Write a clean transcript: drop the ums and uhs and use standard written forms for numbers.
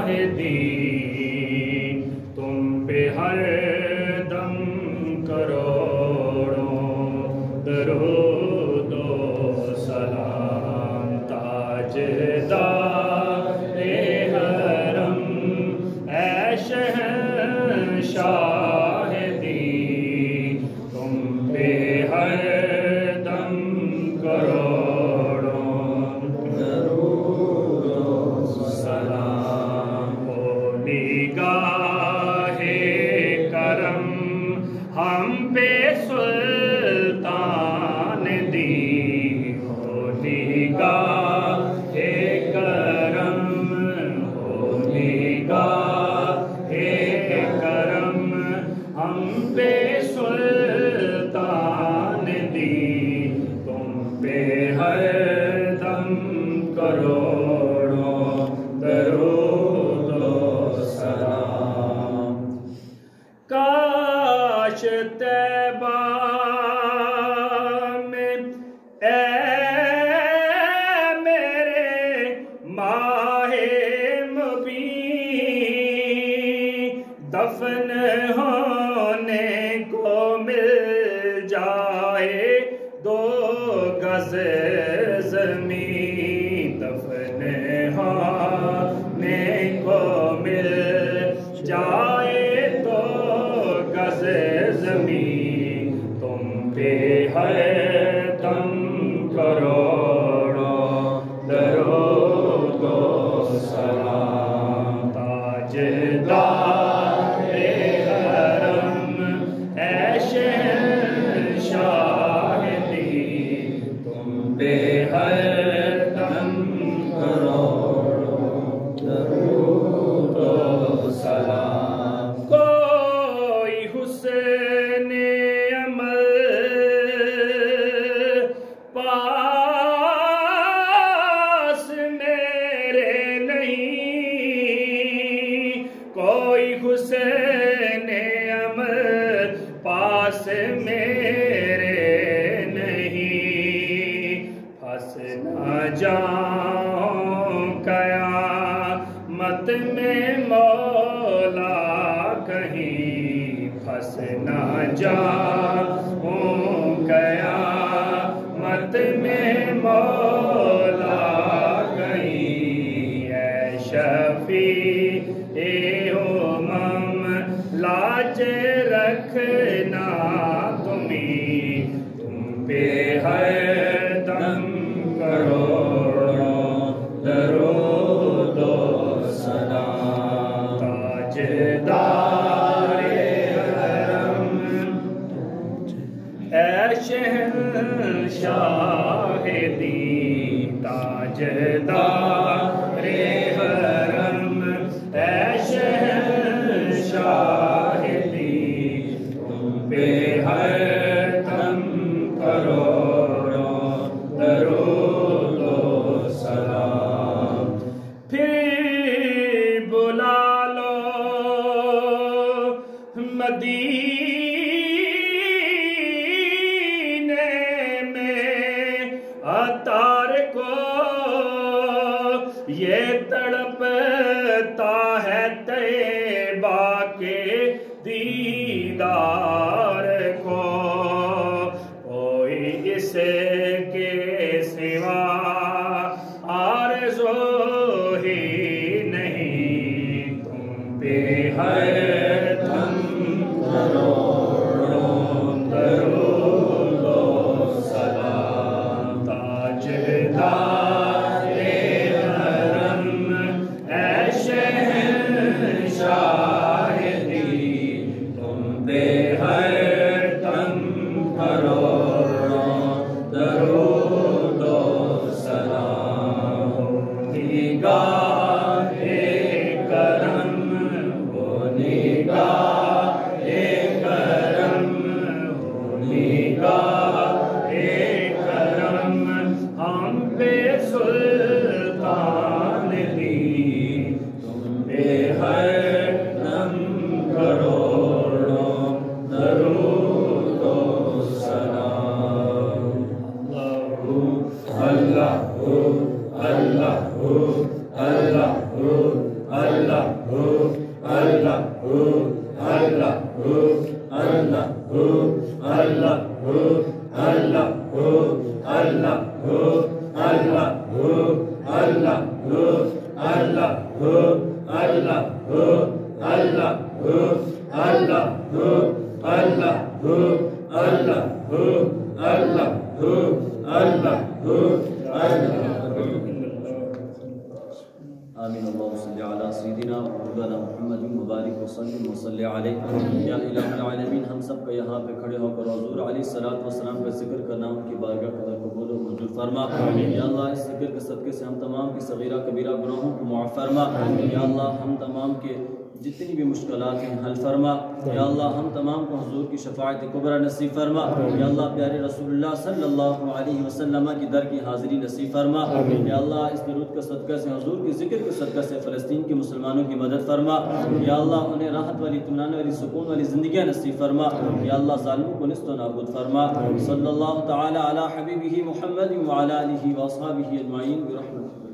شاہدی تم پہ ہر دم کروڑوں درود و سلام تاجدار حرم اے شہنشاہ دی تم پہ ہر دم کروڑوں درود و سلام ہو نگاہ کرم ہم پہ سلطان دی ہو نگاہ کرم ہو نگاہ کرم ہم پہ سلطان دی تم پہ ہر دم کروڑوں درود و سلام کاش طیبہ میں اے میرے ماہ مبین دفن ہونے کو مل جائے 2 گز زمین دفن ہونے کو مل جائے 2 گز زمین تم پہ ہر دم کروڑوں درود و سلام تاجدار حرم اے شہنشاہ دی تم پہ ہر دم کروڑوں درود و سلام کوئی حسن عمل پاس میرے نہیں کوئی حسن عمل پاس میرے نہیں پھنس نہ جاؤں قیامت میں مولا کہیں پھنس نہ جاؤں قیامت میں مولا کہیں اے شفیع امم لاج رکھنا تمہیں تم پہ ہر دم کروڑوں درود و سلام تاجدار حرم اے شہنشاہ دی تاجدار حرم اے شہنشاہ دی تم پہ ہر دم کروڑوں درود و سلام پھر بلا لو مدینے میں عطار کو یہ تڑپتا ہے طیبہ کے دیدار کو کوئی اس کے سوا آرزو ہی نہیں تم پہ ہر دم کروڑوں درود و سلام تاجدار حرم اے شہنشاہ دی تم پہ ہر دم کروڑوں درود و سلام ہو نگاہ کرم ہو نگاہ کرم ہو نگاہ کرم ہم پہ سلطان دی تم پہ ہر دم کروڑوں درود و سلام اللہ اللہ اللہ اللہ آمین اللہم صلی علی سیدنا مولانا محمد مبارک وسلم وصلی علیہ یا الہ العالمین. ہم سب کا یہاں پہ کھڑے ہو کر حضور علیہ السلام کا ذکر کرنا ان کی بارگاہ قدر قبول و منظور فرما. یا اللہ اس ذکر کے صدقے سے ہم تمام کی صغیرہ کبیرہ گناہوں کو معاف فرما. یا اللہ ہم تمام کے جتنی بھی مشکلات ہیں حل فرما. یا اللہ ہم تمام کو حضور کی شفاعت کبریٰ نصیب فرما. یا اللہ پیارے رسول اللہ صلی اللہ علیہ وسلم کی در کی حاضری نصیب فرما. یا اللہ اس درود کا صدقہ سے حضور کی ذکر کے صدقہ سے فلسطین کے مسلمانوں کی مدد فرما. یا اللہ انہیں راحت والی اطمینان والی سکون والی زندگیاں نصیب فرما. یا اللہ ظالموں کو نست و نابود فرما. صلی اللہ تعالی علی حبیبہ محمد وعلی آلہ واصحابہ اجمعین برحمتہ.